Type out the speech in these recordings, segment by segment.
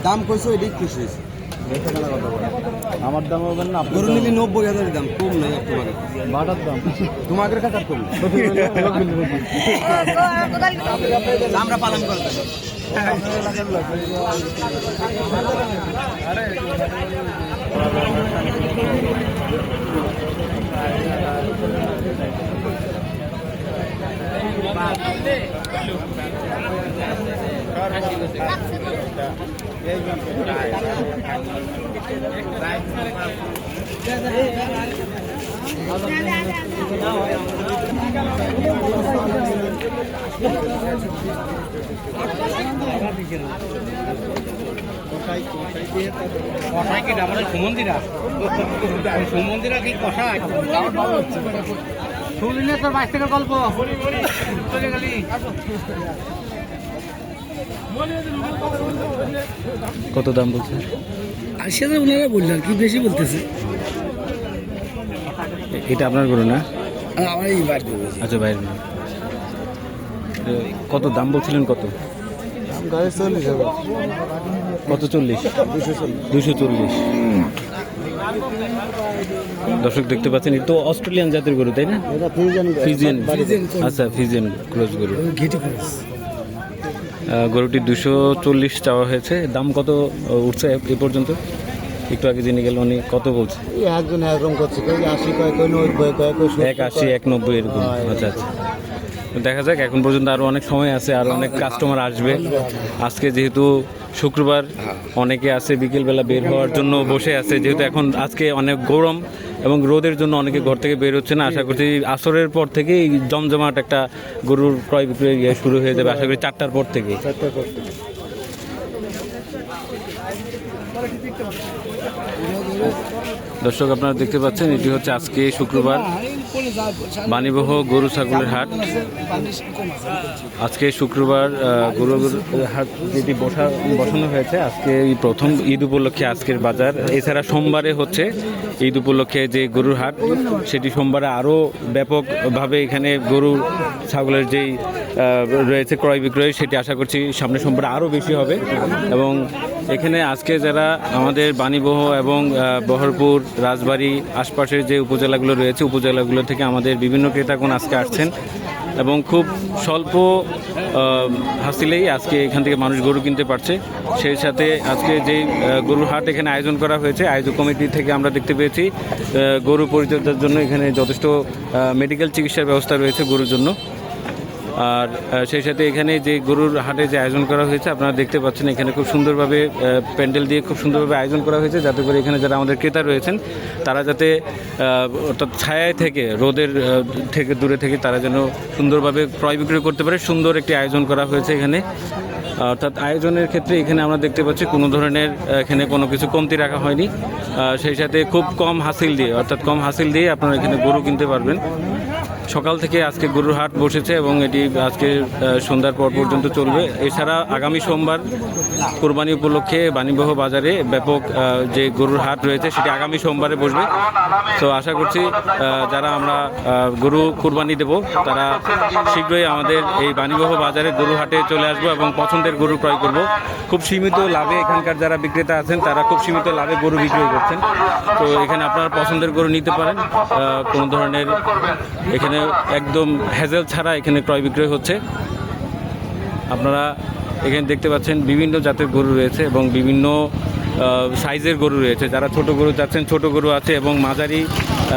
দাম কইছো এটাই খুশি হয়েছে। আমার দাম হবে না, গরু নিলে 90,000 দাম, কম নাই তোমাকে। বাটার দাম তোমাদের কাছে কম আমরা পালন করবো। সুমন্দিরা কি কষায় শুনলি না তোর 22 টাকার গল্প চলে গেলি। কত দাম বলছে? 80,000 ওনারা বললেন, কি বেশি বলতেছে। এটা আপনার গরু না? আমার এই বাইরে বলছি। আচ্ছা, বাইরে না। কত দাম বলছিলেন? কত? গাড়ি 40 হবে। কত? 40? 240। দর্শক দেখতে পাচ্ছেন, এটা তো অস্ট্রেলিয়ান জাতের গরু, তাই না? এটা ফিজিয়ান। আচ্ছা, ফিজিয়ান ক্রস গরু। গরুটি 240 চাওয়া হয়েছে। দাম কত উঠছে এ পর্যন্ত? একটু আগে জেনে গেল উনি কত বলছে। একজন একরকম করছে, কেউ 80 কয়, কেউ 90 কয়, কেউ 180, 190 এরকম। আচ্ছা আচ্ছা, দেখা যাক। এখন পর্যন্ত আরও অনেক সময় আছে, আর অনেক কাস্টমার আসবে। আজকে যেহেতু শুক্রবার, অনেকে আছে বিকেলবেলা বের হওয়ার জন্য বসে আছে, যেহেতু এখন আজকে অনেক গরম এবং রোদের জন্য অনেকে ঘর থেকে বের হচ্ছে না। আশা করছি আসরের পর থেকে জমজমাট একটা গরুর ক্রয় বিক্রয় শুরু হয়ে যাবে, আশা করি 4টার পর থেকে। দর্শক আপনারা দেখতে পাচ্ছেন, এটি হচ্ছে আজকে শুক্রবার বাণীবহ গরু ছাগলের হাট। আজকে শুক্রবার গরুর হাট যেটি বসানো হয়েছে, আজকে এই প্রথম ঈদ উপলক্ষে আজকের বাজার। এছাড়া সোমবারে হচ্ছে ঈদ উপলক্ষে যে গরুর হাট, সেটি সোমবারে আরও ব্যাপকভাবে এখানে গরু ছাগলের যেই রয়েছে ক্রয় বিক্রয়, সেটি আশা করছি সামনে সোমবারে আরও বেশি হবে। এবং এখানে আজকে যারা আমাদের বাণীবহ এবং বহরপুর, রাজবাড়ী আশপাশের যে উপজেলাগুলো রয়েছে, উপজেলাগুলো থেকে আমাদের বিভিন্ন ক্রেতাগণ আজকে আসছেন এবং খুব স্বল্প হাসিলেই আজকে এখান থেকে মানুষ গরু কিনতে পারছে। সেই সাথে আজকে যেই গরুর হাট এখানে আয়োজন করা হয়েছে, আয়োজক কমিটি থেকে আমরা দেখতে পেয়েছি গরু পরিচর্যার জন্য এখানে যথেষ্ট মেডিকেল চিকিৎসার ব্যবস্থা রয়েছে গরুর জন্য। আর সেই সাথে এখানে যে গরুর হাটে যে আয়োজন করা হয়েছে, আপনারা দেখতে পাচ্ছেন এখানে খুব সুন্দরভাবে প্যান্ডেল দিয়ে খুব সুন্দরভাবে আয়োজন করা হয়েছে, যাতে করে এখানে যারা আমাদের ক্রেতা রয়েছেন তারা যাতে অর্থাৎ ছায়ায় থেকে, রোদের থেকে দূরে থেকে তারা যেন সুন্দরভাবে ক্রয় বিক্রয় করতে পারে। সুন্দর একটি আয়োজন করা হয়েছে এখানে। অর্থাৎ আয়োজনের ক্ষেত্রে এখানে আমরা দেখতে পাচ্ছি কোনো ধরনের এখানে কোনো কিছু কমতি রাখা হয়নি। সেই সাথে খুব কম হাসিল দিয়ে, অর্থাৎ কম হাসিল দিয়ে আপনারা এখানে গরু কিনতে পারবেন। সকাল থেকে আজকে গরুর হাট বসেছে এবং এটি আজকে সন্ধ্যার পর পর্যন্ত চলবে। এছাড়া আগামী সোমবার কোরবানি উপলক্ষে বাণীবহ বাজারে ব্যাপক যে গরুর হাট রয়েছে, সেটি আগামী সোমবারে বসবে। তো আশা করছি যারা আমরা গরু কোরবানি দেব, তারা শীঘ্রই আমাদের এই বাণীবহ বাজারে গরু হাটে চলে আসবো এবং পছন্দের গরু ক্রয় করব। খুব সীমিত লাভে এখানকার যারা বিক্রেতা আছেন, তারা খুব সীমিত লাভে গরু বিক্রয় করছেন। তো এখানে আপনারা পছন্দের গরু নিতে পারেন। কোনো ধরনের এখানে একদম হ্যাজেল ছাড়া এখানে ক্রয় বিক্রয় হচ্ছে। আপনারা এখানে দেখতে পাচ্ছেন বিভিন্ন জাতের গরু রয়েছে এবং বিভিন্ন সাইজের গরু রয়েছে। যারা ছোট গরু চাচ্ছেন, ছোট গরু আছে এবং মাঝারি,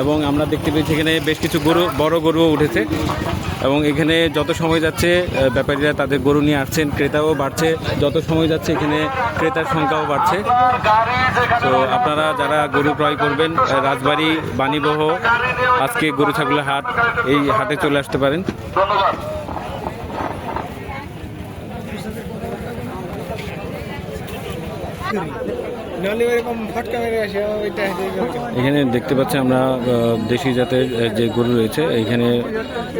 এবং আমরা দেখতে পেয়েছি এখানে বেশ কিছু গরু, বড় গরুও উঠেছে। এবং এখানে যত সময় যাচ্ছে ব্যাপারীরা তাদের গরু নিয়ে আসছেন, ক্রেতাও বাড়ছে। যত সময় যাচ্ছে এখানে ক্রেতার সংখ্যাও বাড়ছে। তো আপনারা যারা গরু ক্রয় করবেন, রাজবাড়ী, বাণীবহ আজকে গরু ছাগলের হাট, এই হাটে চলে আসতে পারেন। এখানে দেখতে পাচ্ছি আমরা দেশি জাতের যে গরু রয়েছে, এখানে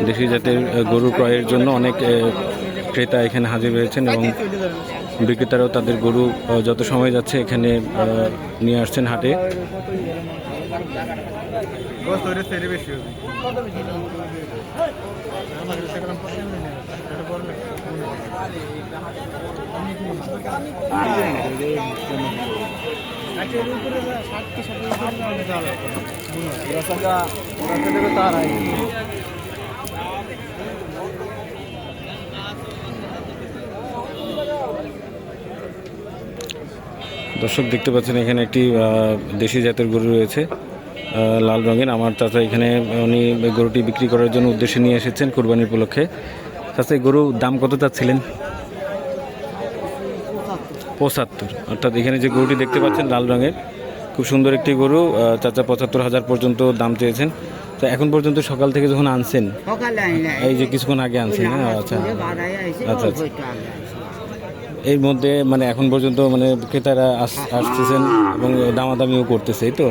দেশি জাতের গরু ক্রয়ের জন্য অনেক ক্রেতা এখানে হাজির হয়েছেন এবং বিক্রেতারাও তাদের গরু যত সময় যাচ্ছে এখানে নিয়ে আসছেন হাটে। দর্শক দেখতে পাচ্ছেন এখানে একটি দেশি জাতের গরু রয়েছে, লাল রঙের। আমার চাচা এখানে উনি গরুটি বিক্রি করার জন্য উদ্দেশ্যে নিয়ে এসেছেন কুরবানির উপলক্ষে। চাচা এই গরু দাম কত চাচ্ছিলেন? 75। অর্থাৎ এখানে যে গরুটি দেখতে পাচ্ছেন লাল রঙের, খুব সুন্দর একটি গরু। চাচা 75,000 পর্যন্ত দাম চেয়েছেন। তো এখন পর্যন্ত সকাল থেকে যখন আনছেন, এই যে কিছুক্ষণ আগে আনছেন, হ্যাঁ আচ্ছা আচ্ছা আচ্ছা, এর মধ্যে মানে এখন পর্যন্ত মানে ক্রেতারা আসতেছেন এবং দামাদামিও করতেছে, এই তো?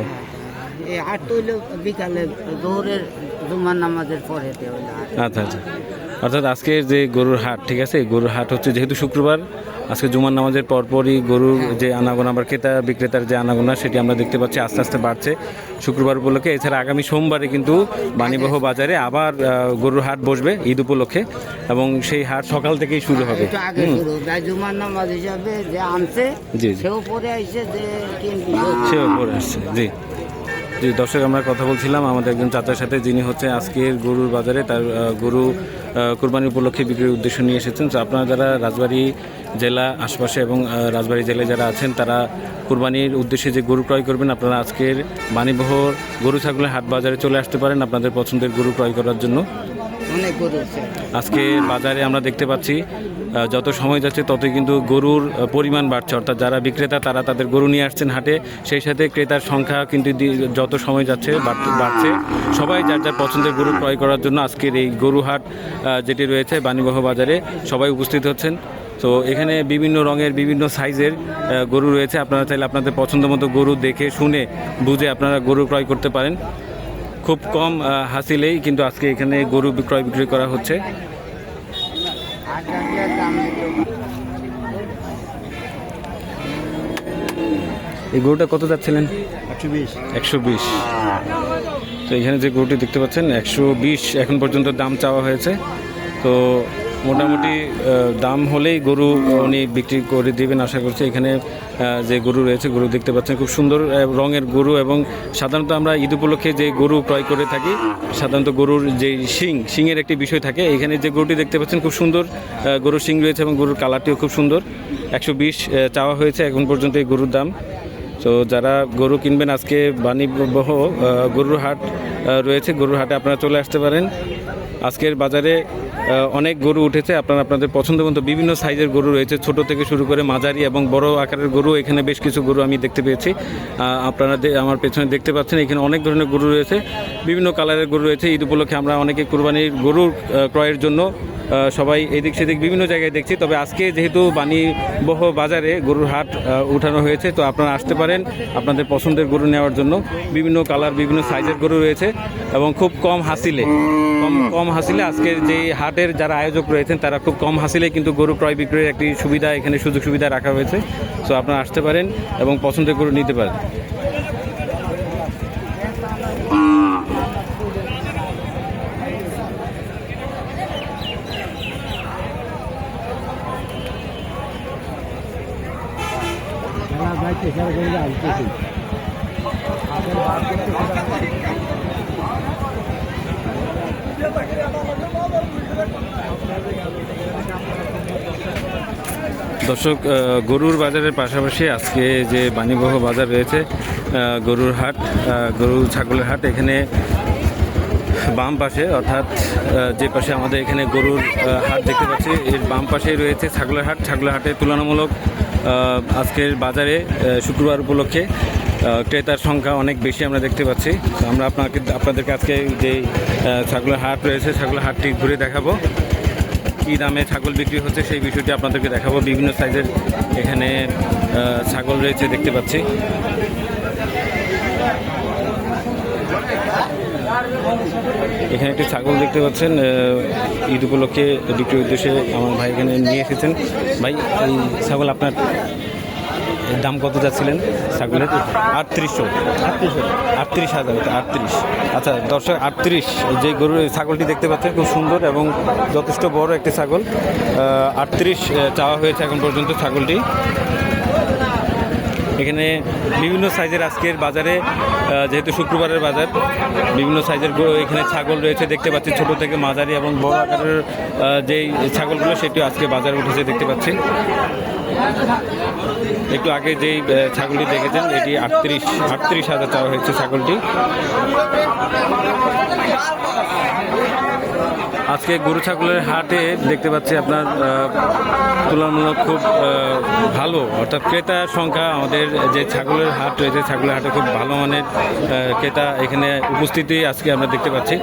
বিকালে জোহরের জুমার নামাজের পরে। আচ্ছা আচ্ছা, অর্থাৎ আজকের যে গরুর হাট, ঠিক আছে, গরুর হাট হচ্ছে যেহেতু শুক্রবার, আজকে জুমার নামাজের পরপরই গরুর যে আনাগোনা বা ক্রেতা বিক্রেতার যে আনাগোনা সেটি আমরা দেখতে পাচ্ছি আস্তে আস্তে বাড়ছে শুক্রবার উপলক্ষে। এছাড়া আগামী সোমবারে কিন্তু বাণীবহ বাজারে আবার গরুর হাট বসবে ঈদ উপলক্ষে, এবং সেই হাট সকাল থেকেই শুরু হবে। জুমার নামাজ হিসাবে যে আনছে জি সেও পরে আসছে, যে সেও পরে আসছে। জি জি, দর্শক আমরা কথা বলছিলাম আমাদের একজন চাচার সাথে, যিনি হচ্ছে আজকের গরুর বাজারে তার গরু কুরবানির উপলক্ষে বিক্রির উদ্দেশ্য নিয়ে এসেছেন। তো আপনারা যারা রাজবাড়ী জেলা আশপাশে এবং রাজবাড়ী জেলায় যারা আছেন, তারা কুরবানির উদ্দেশ্যে যে গরু ক্রয় করবেন, আপনারা আজকের বাণীবহ গরু ছাগলের হাট বাজারে চলে আসতে পারেন আপনাদের পছন্দের গরু ক্রয় করার জন্য। আজকে বাজারে আমরা দেখতে পাচ্ছি যত সময় যাচ্ছে ততই কিন্তু গরুর পরিমাণ বাড়ছে, অর্থাৎ যারা বিক্রেতা তারা তাদের গরু নিয়ে আসছেন হাটে, সেই সাথে ক্রেতার সংখ্যা কিন্তু যত সময় যাচ্ছে বাড়ছে। সবাই যার যার পছন্দের গরু ক্রয় করার জন্য আজকের এই গরু হাট যেটি রয়েছে বাণীবহ বাজারে সবাই উপস্থিত হচ্ছেন। তো এখানে বিভিন্ন রঙের বিভিন্ন সাইজের গরু রয়েছে, আপনারা চাইলে আপনাদের পছন্দ মতো গরু দেখে শুনে বুঝে আপনারা গরু ক্রয় করতে পারেন। খুব কম হাসিলেই কিন্তু আজকে এখানে গরু ক্রয় বিক্রি করা হচ্ছে। এই গরুটা কত যাচ্ছিলেন? 120। তো এখানে যে গরুটি দেখতে পাচ্ছেন 120 এখন পর্যন্ত দাম চাওয়া হয়েছে। তো মোটামুটি দাম হলেই গরু উনি বিক্রি করে দেবেন আশা করছি। এখানে যে গরু রয়েছে, গরু দেখতে পাচ্ছেন খুব সুন্দর রঙের গরু, এবং সাধারণত আমরা ঈদ উপলক্ষে যে গরু ক্রয় করে থাকি, সাধারণত গরুর যে শিংয়ের একটি বিষয় থাকে। এখানে যে গরুটি দেখতে পাচ্ছেন খুব সুন্দর গরুর শিং রয়েছে এবং গরুর কালারটিও খুব সুন্দর। 120 চাওয়া হয়েছে এখন পর্যন্ত এই গরুর দাম। তো যারা গরু কিনবেন, আজকে বাণীবহ গরুর হাট রয়েছে, গরুর হাটে আপনারা চলে আসতে পারেন। আজকের বাজারে অনেক গরু উঠেছে, আপনারা আপনাদের পছন্দ মতো বিভিন্ন সাইজের গরু রয়েছে, ছোট থেকে শুরু করে মাঝারি এবং বড় আকারের গরু। এখানে বেশ কিছু গরু আমি দেখতে পেয়েছি, আপনারা আমার পেছনে দেখতে পাচ্ছেন। এখানে অনেক ধরনের গরু রয়েছে, বিভিন্ন কালারের গরু রয়েছে। ঈদ উপলক্ষে আমরা অনেকে কুরবানির গরুর ক্রয়ের জন্য সবাই এদিক সেদিক বিভিন্ন জায়গায় দেখছি। তবে আজকে যেহেতু বাণীবহ বাজারে গরুর হাট উঠানো হয়েছে, তো আপনারা আসতে পারেন আপনাদের পছন্দের গরু নেওয়ার জন্য। বিভিন্ন কালার বিভিন্ন সাইজের গরু রয়েছে এবং খুব কম হাসিলে আজকের যে হাটের যারা আয়োজক রয়েছেন তারা খুব কম হাসিলে কিন্তু গরু ক্রয় বিক্রয়ের একটি সুবিধা, এখানে সুযোগ সুবিধা রাখা হয়েছে। তো আপনারা আসতে পারেন এবং পছন্দের গরু নিতে পারেন। দর্শক, গরুর বাজারের পাশাপাশি আজকে যে বাণীবহ বাজার রয়েছে গরুর হাট, গরু ছাগলের হাট, এখানে বাম পাশে, অর্থাৎ যে পাশে আমাদের এখানে গরুর হাট দেখতে পাচ্ছি, এর বাম পাশেই রয়েছে ছাগলের হাট। ছাগলের হাটে তুলনামূলক আজকের বাজারে শুক্রবার উপলক্ষে ক্রেতার সংখ্যা অনেক বেশি আমরা দেখতে পাচ্ছি। আমরা আপনাদেরকে আজকে যে ছাগলের হাট রয়েছে, ছাগলের হাটটি ঘুরে দেখাবো, কী দামে ছাগল বিক্রি হচ্ছে সেই বিষয়টি আপনাদেরকে দেখাবো। বিভিন্ন সাইজের এখানে ছাগল রয়েছে দেখতে পাচ্ছি। এখানে একটি ছাগল দেখতে পাচ্ছেন ঈদ উপলক্ষে বিক্রির উদ্দেশ্যে আমার ভাই এখানে নিয়ে এসেছেন। ভাই, এই ছাগল আপনার দাম কত যাচ্ছিলেন ছাগলের? 3800, 38,000, 38। আচ্ছা দর্শক, 38 যে গরু ছাগলটি দেখতে পাচ্ছেন খুব সুন্দর এবং যথেষ্ট বড় একটি ছাগল। 38 চাওয়া হয়েছে এখন পর্যন্ত ছাগলটি। এখানে বিভিন্ন সাইজের আজকের বাজারে, যেহেতু শুক্রবারের বাজার, বিভিন্ন সাইজের এখানে ছাগল রয়েছে দেখতে পাচ্ছি, ছোট থেকে মাঝারি এবং বড় আকারের যেই ছাগলগুলো সেটিও আজকে বাজারে উঠেছে দেখতে পাচ্ছি। একটু আগে যেই ছাগলটি দেখেছেন এটি 38,000 চাওয়া হয়েছে ছাগলটি। আজকে গরু ছাগলের হাটে দেখতে পাচ্ছি আপনার তুলনামূলক খুব ভালো, অর্থাৎ ক্রেতার সংখ্যা, আমাদের যে ছাগলের হাট রয়েছে ছাগলের হাটে খুব ভালো মানের ক্রেতা এখানে উপস্থিতি আজকে আমরা দেখতে পাচ্ছি।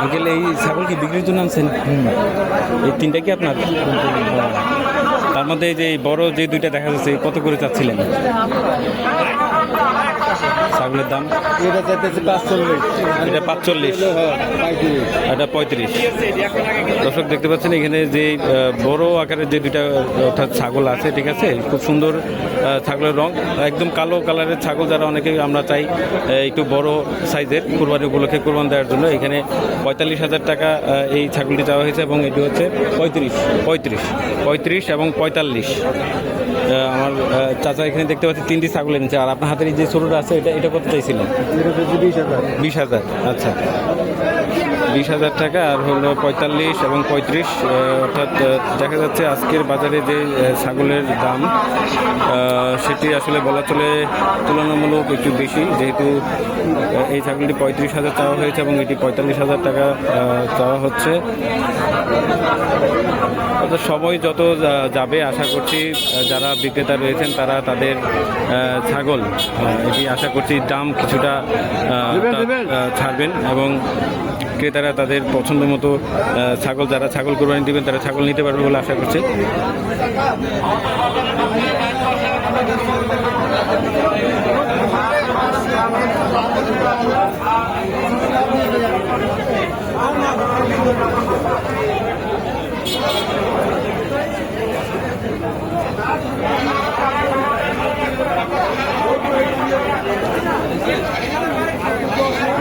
আঙ্কেল, এই ছাগল কি বিক্রির জন্য আনছেন? এই তিনটা কি আপনার? তার মধ্যে এই যে বড় যে দুইটা দেখা যাচ্ছে কত করে চাচ্ছিলেন ছাগলের দাম? এটা চাইতেছে 45, এটা 45, এটা 35। দর্শক দেখতে পাচ্ছেন এখানে যে বড় আকারের যে দুইটা অর্থাৎ ছাগল আছে, ঠিক আছে, খুব সুন্দর ছাগলের রং, একদম কালো কালারের ছাগল। যারা অনেকে আমরা চাই একটু বড় সাইজের কুরবানি উপলক্ষে কুরবান দেওয়ার জন্য, এখানে 45,000 টাকা এই ছাগলটি চাওয়া হয়েছে এবং এটি হচ্ছে 35 এবং 45। আমার চাচা এখানে দেখতে পাচ্ছি 3টি ছাগল এনেছে। আর আপনার হাতের যে ছোটোটা আছে এটা কত চাইছিলেন? 20,000। আচ্ছা, 20,000 টাকা। আর হলো 45 এবং 35, অর্থাৎ দেখা যাচ্ছে আজকের বাজারে যে ছাগলের দাম সেটি আসলে বলা চলে তুলনামূলক একটু বেশি, যেহেতু এই ছাগলটি 35,000 চাওয়া হয়েছে এবং এটি 45,000 টাকা চাওয়া হচ্ছে। অর্থাৎ সময় যত যাবে আশা করছি যারা বিক্রেতা রয়েছেন তারা তাদের ছাগল এটি আশা করছি দাম কিছুটা ছাড়বেন এবং ক্রেতারা তাদের পছন্দ মতো ছাগল, যারা ছাগল কোরবানি দেবেন তারা ছাগল নিতে পারবে বলে আশা করছি।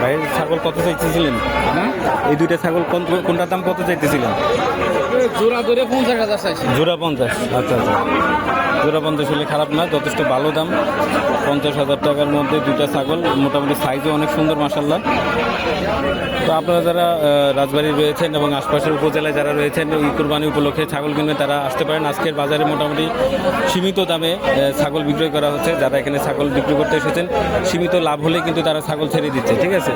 ভাই, ছাগল কত চাইতেছিলেন? এই দুইটা ছাগল কোনটার দাম কত চাইতেছিলেন? জোড়া ধরে 50,000 চাইছি। জোড়া 50। আচ্ছা, জোড়া 50 হলে খারাপ না, যথেষ্ট ভালো দাম। 50,000 টাকার মধ্যে দুইটা ছাগল, মোটামুটি সাইজও অনেক সুন্দর মাশাআল্লাহ। তো আপনারা যারা রাজবাড়ী রয়েছেন এবং আশপাশের উপজেলায় যারা রয়েছেন এই কুরবানি উপলক্ষে ছাগল কিনবেন তারা আসতে পারেন। আজকের বাজারে মোটামুটি সীমিত দামে ছাগল বিক্রয় করা হচ্ছে। যারা এখানে ছাগল বিক্রি করতে এসেছেন সীমিত লাভ হলে কিন্তু তারা ছাগল ছেড়ে দিচ্ছে, ঠিক আছে।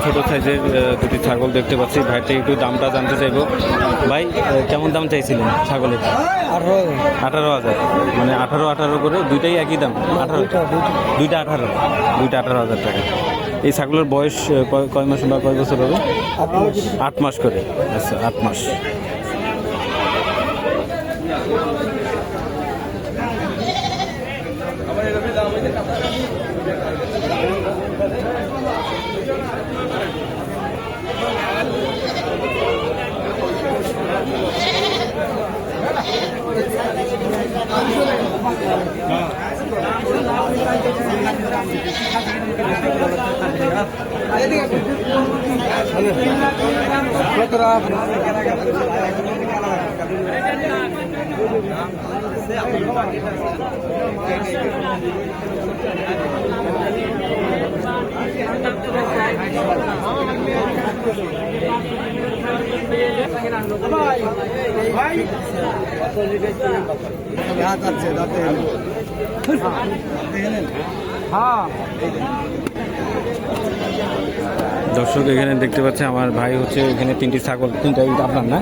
ছোট সাইজের দুটি ছাগল দেখতে পাচ্ছি। ভাইটা একটু দামটা জানতে চাইবো। ভাই, কেমন দাম চাইছিলেন ছাগলের? 18,000। মানে 18 করে দুইটাই একই দাম? 18, দুইটা 18,000 টাকা। এই ছাগলের বয়স কয় মাস বা কয় বছর হবে? 8 মাস করে। আচ্ছা, 8 মাস। দর্শক এখানে দেখতে পাচ্ছে আমার ভাই হচ্ছে এখানে তিনটি ছাগল, তিনটা আপনার না,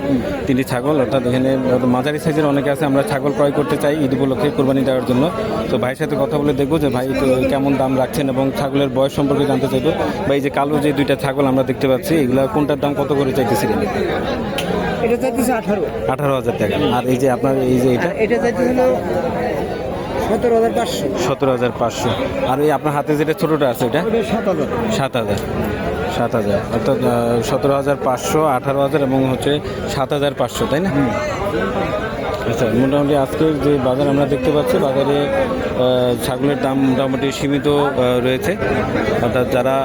তিনটি ছাগল, অর্থাৎ এখানে মাঝারি সাইজের অনেকে আছে, আমরা ছাগল ক্রয় করতে চাই ঈদ উপলক্ষে কোরবানি দেওয়ার জন্য। তো ভাইয়ের সাথে কথা বলে দেখবো যে ভাই কেমন দাম রাখছেন এবং ছাগলের বয়স সম্পর্কে জানতে চাইবো। ভাই যে কালো যে দুইটা ছাগল আমরা দেখতে পাচ্ছি, এগুলা কোনটার দাম কত করে চাইতেছিলেন? এটা চাইতেছে 18,000 টাকা। আর এই যে আপনার এই যে এটা চাইতে হলো 17,500। 17,500। আর এই আপনার হাতে যেটা ছোটোটা আছে এটা 7,000। 7,000 অর্থাৎ 17,500, 18,000 এবং হচ্ছে 7,500, তাই না? আচ্ছা, মোটামুটি আজকের যে বাজার আমরা দেখতে পাচ্ছি, বাজারে ছাগলের দাম মোটামুটি সীমিত রয়েছে। অর্থাৎ যারা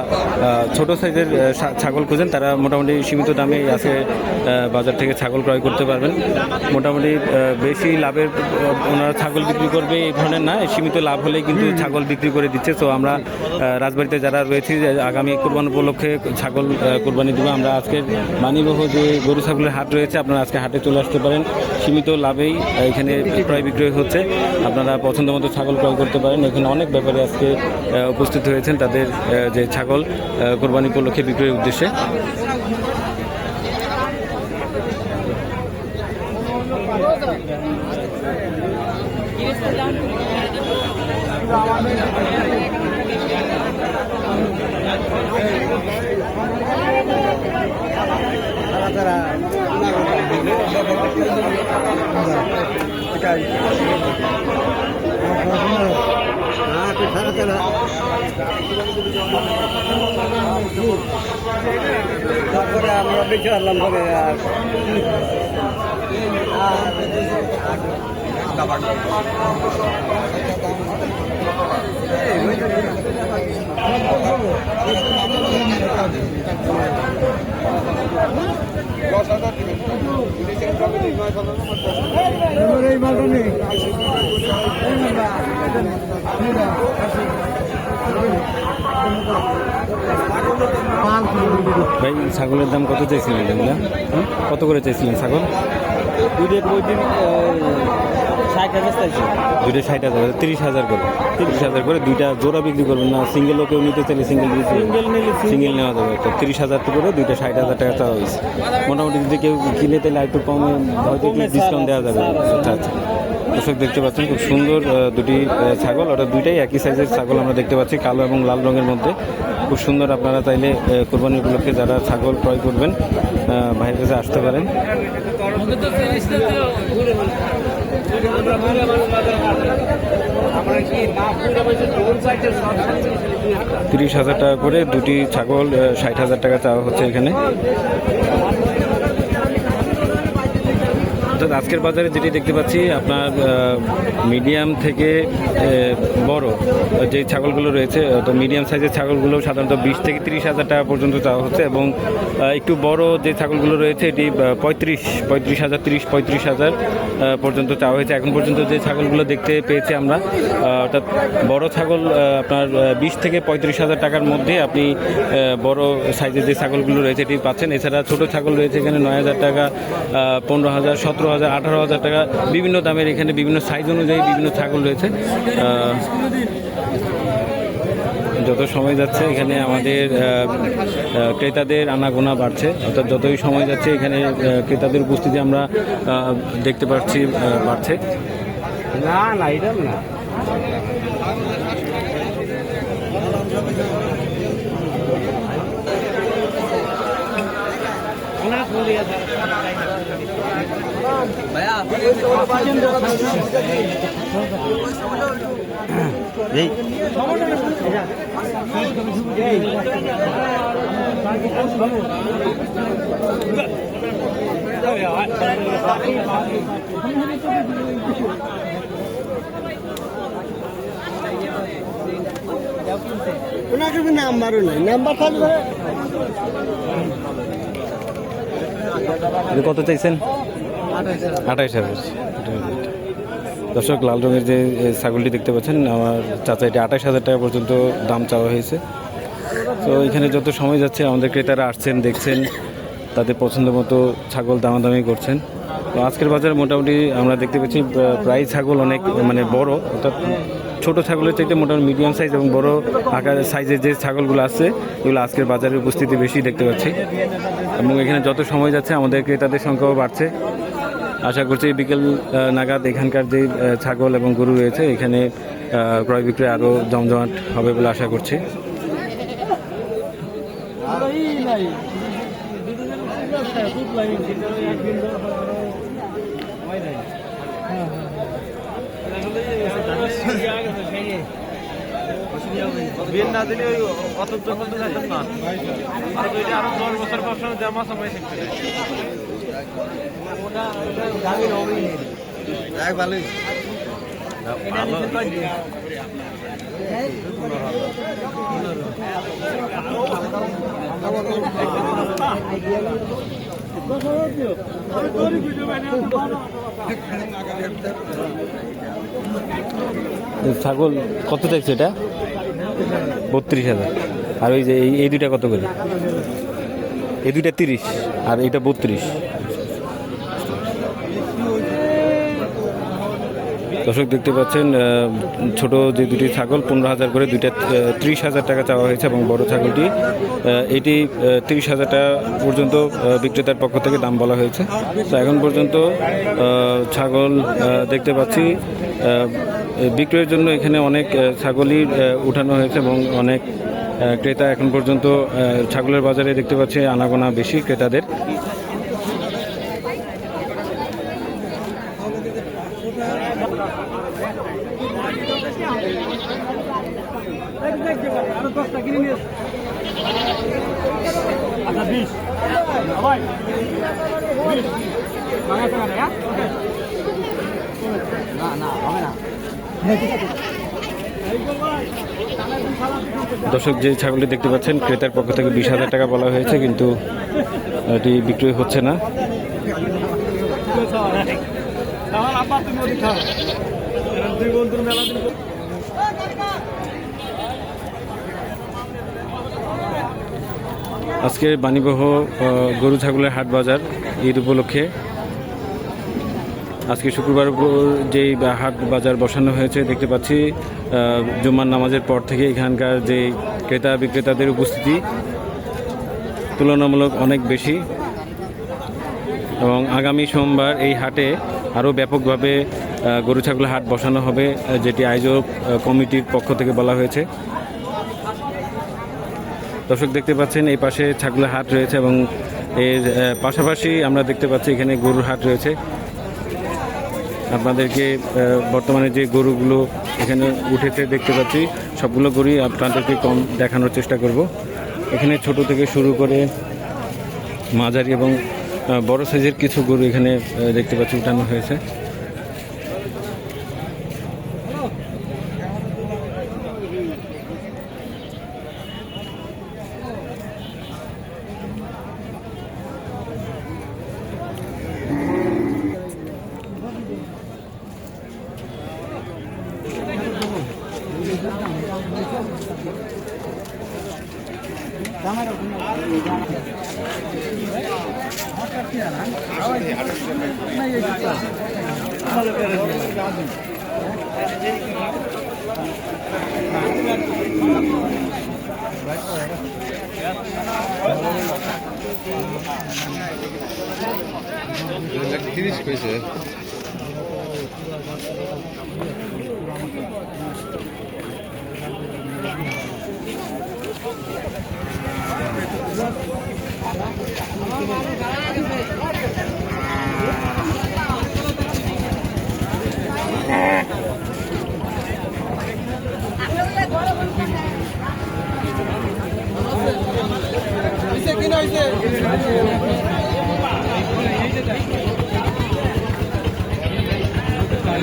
ছোট সাইজের ছাগল খুঁজেন তারা মোটামুটি সীমিত দামে আজকে বাজার থেকে ছাগল ক্রয় করতে পারবেন। মোটামুটি বেশি লাভের ওনারা ছাগল বিক্রি করবে এই ধরনের না, সীমিত লাভ হলেই কিন্তু ছাগল বিক্রি করে দিচ্ছে। তো আমরা রাজবাড়িতে যারা রয়েছি, আগামী কোরবানি উপলক্ষে ছাগল কোরবানি দেবো, আমরা আজকে মানিবহ যে গরু ছাগলের হাট রয়েছে, আপনারা আজকে হাটে চলে আসতে পারেন। সীমিত লাভেই এখানে ক্রয় বিক্রয় হচ্ছে, আপনারা পছন্দ মতো ছাগল ক্রয় করতে পারেন। এখানে অনেক ব্যাপারে আজকে উপস্থিত হয়েছেন তাদের যে ছাগল কোরবানি উপলক্ষে বিক্রয়ের উদ্দেশ্যে। তারপরে আমরা বেঁচে আসলাম পরে আর এই মালটা নেই। ভাই ছাগলের দাম কত চাইছিলেন এগুলা? কত করে চাইছিলেন ছাগল? 60,000 চাইছি। 60,000, 30,000 করে। 30,000 করে দুইটা জোড়া বিক্রি করবেন না? সিঙ্গেলও কেউ নিতে চাইলে সিঙ্গেল সিঙ্গেল নেওয়া যাবে। তো 30,000 করে দুইটা 60,000 টাকা চাওয়া হয়েছে। মোটামুটি যদি কেউ কিনে তাহলে একটু কমে হয়তো একটু ডিসকাউন্ট দেওয়া যাবে। আচ্ছা আচ্ছা, দর্শক দেখতে পাচ্ছেন খুব সুন্দর দুটি ছাগল, অর্থাৎ দুইটাই একই সাইজের ছাগল আমরা দেখতে পাচ্ছি, কালো এবং লাল রঙের মধ্যে। খুব সুন্দর, আপনারা চাইলে কোরবানি উপলক্ষে যারা ছাগল ক্রয় করবেন ভাইয়ের কাছে আসতে পারেন। 30,000 টাকা করে দুটি ছাগল, 60,000 টাকা চাওয়া হচ্ছে এখানে। আজকের বাজারে যেটি দেখতে পাচ্ছি, আপনার মিডিয়াম থেকে বড় যে ছাগলগুলো রয়েছে, তো মিডিয়াম সাইজের ছাগলগুলো সাধারণত 20 থেকে 30,000 টাকা পর্যন্ত চাওয়া হচ্ছে, এবং একটু বড় যে ছাগলগুলো রয়েছে এটি 35,000, 35,000 পর্যন্ত চাওয়া হয়েছে। এখন পর্যন্ত যে ছাগলগুলো দেখতে পেয়েছি আমরা, অর্থাৎ বড় ছাগল আপনার 20 থেকে 35,000 টাকার মধ্যে আপনি বড় সাইজের যে ছাগলগুলো রয়েছে এটি পাচ্ছেন। এছাড়া ছোট ছাগল রয়েছে এখানে 9,000 টাকা, 15,000, 17,000, 18,000 টাকা, বিভিন্ন দামের এখানে বিভিন্ন সাইজ অনুযায়ী বিভিন্ন ছাগল রয়েছে। যত সময় যাচ্ছে এখানে আমাদের ক্রেতাদের আনাগোনা বাড়ছে, অর্থাৎ যতই সময় যাচ্ছে এখানে ক্রেতাদের উপস্থিতি আমরা দেখতে পাচ্ছি বাড়ছে। না না, এটা না। নাম্বারও নাই, নাম্বার থাকবে। কত চাইছেন? 28,000। দর্শক, লাল রঙের যে ছাগলটি দেখতে পাচ্ছেন আমার চাচা, এটা 28,000 টাকা পর্যন্ত দাম চাওয়া হয়েছে। তো এখানে যত সময় যাচ্ছে আমাদের ক্রেতারা আসছেন, দেখছেন, তাদের পছন্দ মতো ছাগল দামাদামি করছেন। তো আজকের বাজারে মোটামুটি আমরা দেখতে পাচ্ছি প্রায় ছাগল অনেক মানে বড়, অর্থাৎ ছোট ছাগলের চাইতে মোটামুটি মিডিয়াম সাইজ এবং বড় আকারের সাইজের যে ছাগলগুলো আছে এগুলো আজকের বাজারে উপস্থিতি বেশি দেখতে পাচ্ছি। এবং এখানে যত সময় যাচ্ছে আমাদের ক্রেতাদের সংখ্যাও বাড়ছে। আশা করছি বিকেল নাগাদ এখানকার যে ছাগল এবং গরু রয়েছে এখানে ক্রয় বিক্রয় আরও জমজমাট হবে বলে আশা করছি। ছাগল কত চাইছে? এটা 32,000। আর ওই যে এই দুইটা কত করে? এই দুইটা 30 আর এটা 32। দর্শক দেখতে পাচ্ছেন ছোট যে দুটি ছাগল 15,000 করে, দুইটা 30,000 টাকা চাওয়া হয়েছে এবং বড় ছাগলটি এটি 30,000 টাকা পর্যন্ত বিক্রেতার পক্ষ থেকে দাম বলা হয়েছে। তো এখন পর্যন্ত ছাগল দেখতে পাচ্ছি বিক্রয়ের জন্য এখানে অনেক ছাগলই উঠানো হয়েছে এবং অনেক ক্রেতা এখন পর্যন্ত ছাগলের বাজারে দেখতে পাচ্ছি আনাগোনা বেশি ক্রেতাদের। দর্শক, যে ছাগলটি দেখতে পাচ্ছেন ক্রেতার পক্ষ থেকে 20,000 টাকা বলা হয়েছে, কিন্তু এটি বিক্রয় হচ্ছে না। আজকে বাণীবহ গরু ছাগলের হাট বাজার ঈদ উপলক্ষে আজকে শুক্রবার যেই হাট বাজার বসানো হয়েছে দেখতে পাচ্ছি জুম্মার নামাজের পর থেকে এখানকার যে ক্রেতা বিক্রেতাদের উপস্থিতি তুলনামূলক অনেক বেশি এবং আগামী সোমবার এই হাটে আরও ব্যাপকভাবে গরু ছাগলের হাট বসানো হবে, যেটি আয়োজক কমিটির পক্ষ থেকে বলা হয়েছে। দর্শক দেখতে পাচ্ছেন এই পাশে ছাগলের হাট রয়েছে এবং এর পাশাপাশি আমরা দেখতে পাচ্ছি এখানে গরুর হাট রয়েছে। আপনাদেরকে বর্তমানে যে গরুগুলো এখানে উঠেছে দেখতে পাচ্ছি সবগুলো গরুই আপনাদেরকে কম দেখানোর চেষ্টা করব। এখানে ছোট থেকে শুরু করে মাঝারি এবং বড় সাইজের কিছু গরু এখানে দেখতে পাচ্ছি উঠানো হয়েছে।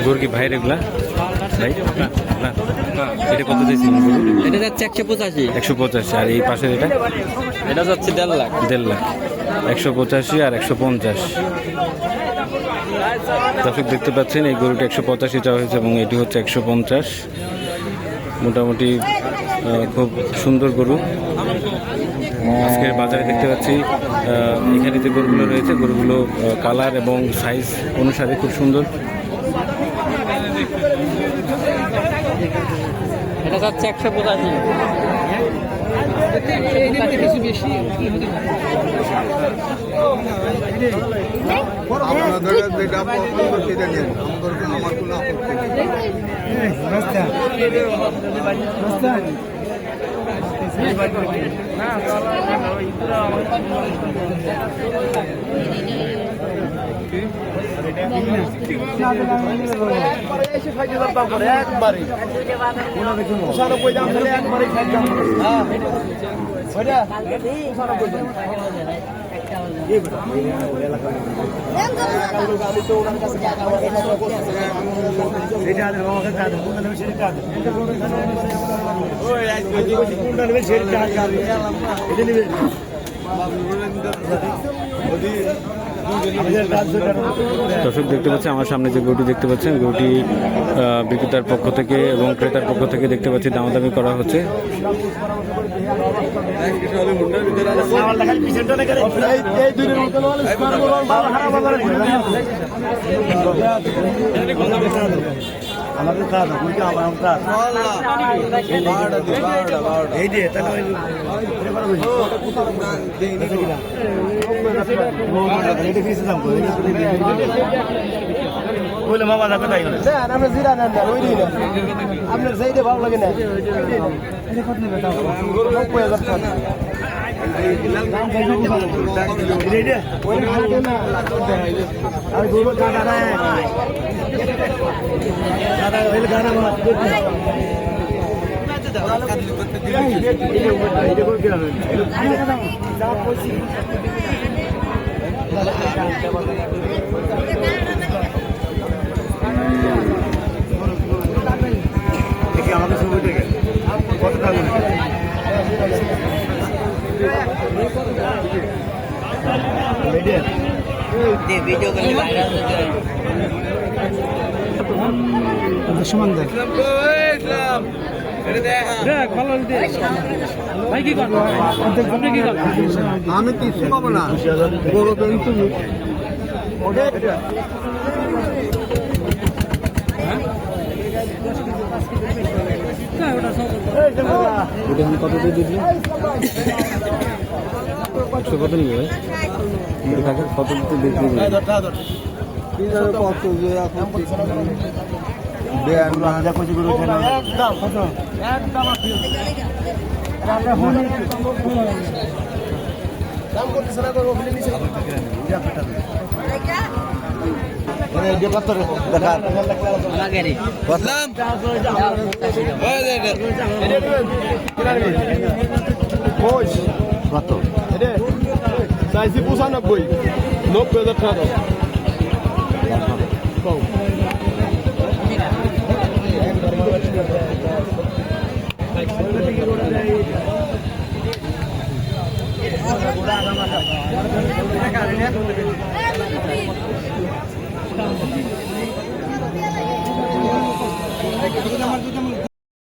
গরু কি ভাই রেগুলা ভাই না এটা কত দিয়েছিল? এটা যাচ্ছে 185। 185। আর এই পাশের এটা যাচ্ছে 1.5 লাখ। 1.5 লাখ। 185 আর 150। দর্শক দেখতে পাচ্ছেন এই গরুটি 185 চাওয়া হয়েছে এবং এটি হচ্ছে 150। মোটামুটি খুব সুন্দর গরু। আজকের বাজারে দেখতে পাচ্ছি এখানে যে গরুগুলো রয়েছে গরুগুলো কালার এবং সাইজ অনুসারে খুব সুন্দর। এটা যাচ্ছে 185। আপনাদের যেটা পছন্দ সেটা নেন, আমার কোনো আপত্তি নেই। দর্শক দেখতে পাচ্ছি আমার সামনে যে গরুটি দেখতে পাচ্ছেন গরুটি বিক্রেতার পক্ষ থেকে এবং ক্রেতার পক্ষ থেকে দেখতে পাচ্ছি দামাদামি করা হচ্ছে। আমাদের কাজ আমার কাজ এই যে বলে মামা যাবে তাই আমরা জিরা নেন না ওই দিন আপনার সেইটা ভালো লাগে না আমাদের ছবি থেকে কত টাকা ভিডিও করলে ভাইরাল হতে হয়। সমান দেখ আমি কিছু পাবো না বড় তুমি কত দিয়ে দিবি কত নিবে কত দিতে কত চাইছি 95 90,000 টাকা দাও